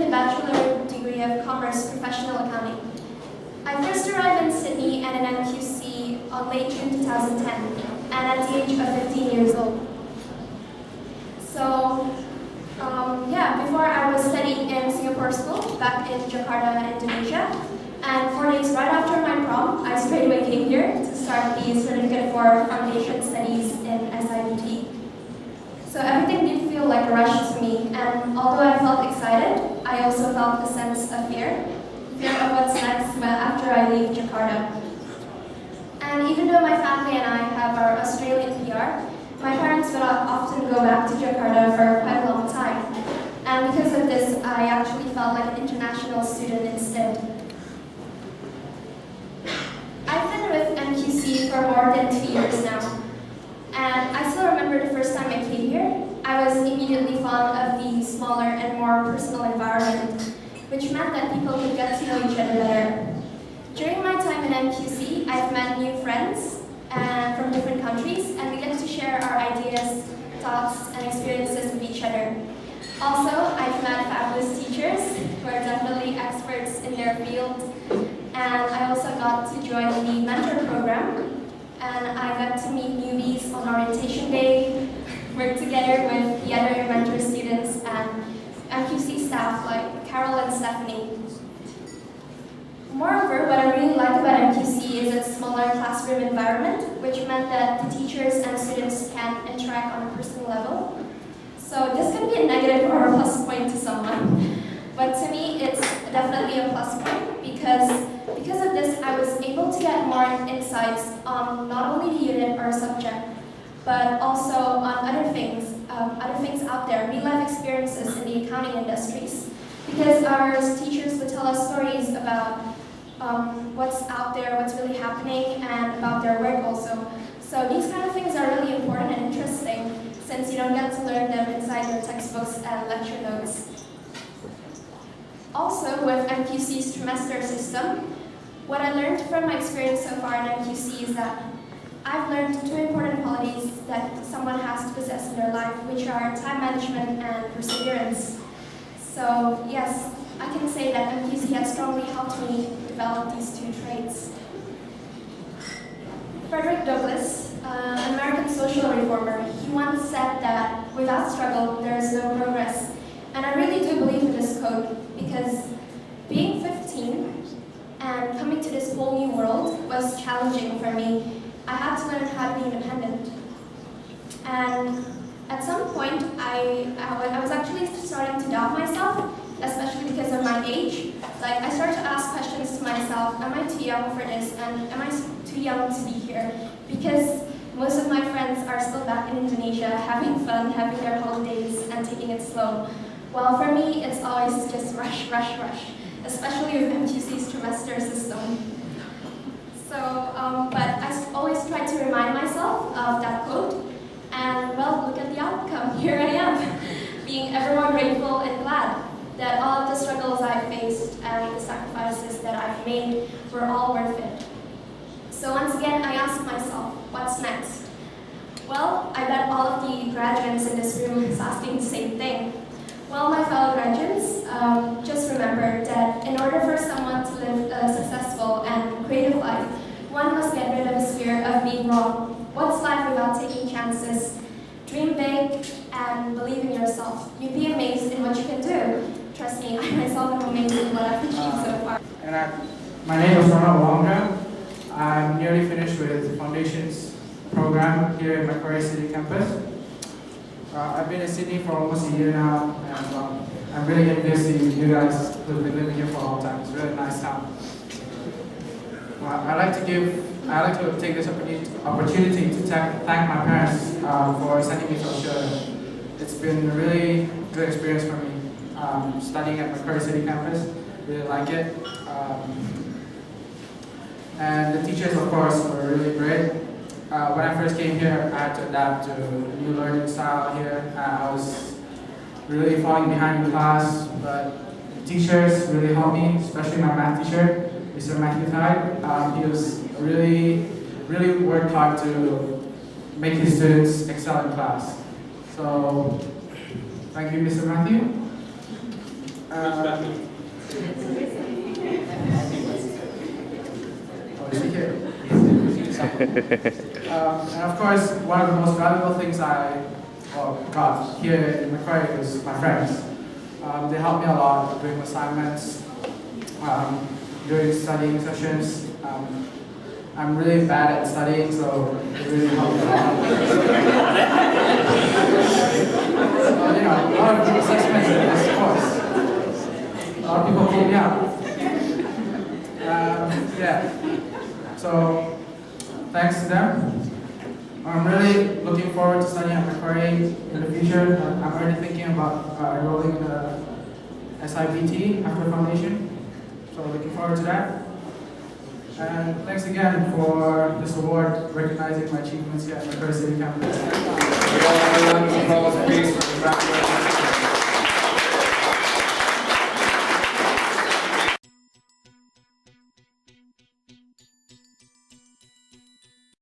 the Bachelor degree of Commerce Professional Accounting. I first arrived in Sydney and in MQC on late June 2010, and at the age of 15 years old. So, before I was studying in Singapore school, back in Jakarta, Indonesia, and 4 days right after my prom, I straight away came here to start the certificate for foundation studies in SIBT. So everything did feel like a rush to me, and although I felt excited, I also felt a sense of fear of what's next after I leave Jakarta. And even though my family and I have our Australian PR, my parents would often go back to Jakarta for quite a long time. And because of this, I actually felt like an international student instead. I've been with MQC for more than 2 years now. And I still remember the first time I came here. I was immediately fond of the smaller and more personal environment, which meant that people could get to know each other better. During my time in MQC, I've met new friends from different countries, and we get to share our ideas, thoughts, and experiences with each other. Also, I've met fabulous teachers who are definitely experts in their field, and I also got to join the mentor program, and I got to meet newbies on orientation day, work together with the other mentor students and MQC staff like Carol and Stephanie. Moreover, what I really like about MQC is its smaller classroom environment, which meant that the teachers and students can interact on a personal level. So this could be a negative or a plus point to someone, but to me it's definitely a plus point because of this I was able to get more insights on not only the unit or subject, but also on other things out there, real-life experiences in the accounting industries. Because our teachers would tell us stories about what's out there, what's really happening, and about their work also. So these kind of things are really important and interesting, since you don't get to learn them inside your textbooks and lecture notes. Also, with MQC's trimester system, what I learned from my experience so far in MQC is that I've learned 2 important qualities that someone has to possess in their life, which are time management and perseverance. So yes, I can say that MQC has strongly helped me develop these 2 traits. Frederick Douglass, an American social reformer, he once said that without struggle, there is no progress. And I really do believe in this quote, because being 15 and coming to this whole new world was challenging for me. I had to learn how to be independent. And at some point, I was actually starting to doubt myself, especially because of my age. Like, I started to ask questions to myself, am I too young for this, and am I too young to be here? Because most of my friends are still back in Indonesia, having fun, having their holidays, and taking it slow. While for me, it's always just rush, rush, rush, especially with MQC's trimester system. So, but I always try to remind myself of that quote, and well, look at the outcome. Here I am, being ever more grateful and glad that all of the struggles I faced and the sacrifices that I've made were all worth it. So once again, I ask myself, what's next? Well, I bet all of the graduates in this room is asking the same thing. Well, my fellow graduates, just remember that in order for someone to live a successful and creative life, one must get rid of his fear of being wrong. What's life without taking chances? Dream big and believe in yourself. You'd be amazed in what you can do. Trust me, I myself am amazed in what I've achieved so far. My name is Ronald. I'm nearly finished with the Foundations program here at Macquarie City Campus. I've been in Sydney for almost a year now, and I'm really envious of you guys who've been living here for a long time. It's a really nice town. I'd like to take this opportunity to thank my parents for sending me to Australia. It's been a really good experience for me studying at Macquarie City Campus. Really like it. And the teachers, of course, were really great. When I first came here, I had to adapt to a new learning style here. I was really falling behind in class, but the teachers really helped me, especially my math teacher, Mr. Matthew Tide. He was really worked hard to make his students excel in class. So, thank you, Mr. Matthew. is she here? And of course, one of the most valuable things I got here in Macquarie is my friends. They help me a lot doing assignments, during studying sessions. I'm really bad at studying, so it really helped me a lot. You know, a lot of group assessments in this course. A lot of people pull me up. Yeah. So, thanks to them. I'm really looking forward to studying at Macquarie in the future. I'm already thinking about enrolling in the SIBT after foundation. So looking forward to that. And thanks again for this award recognizing my achievements here at Macquarie City Campus.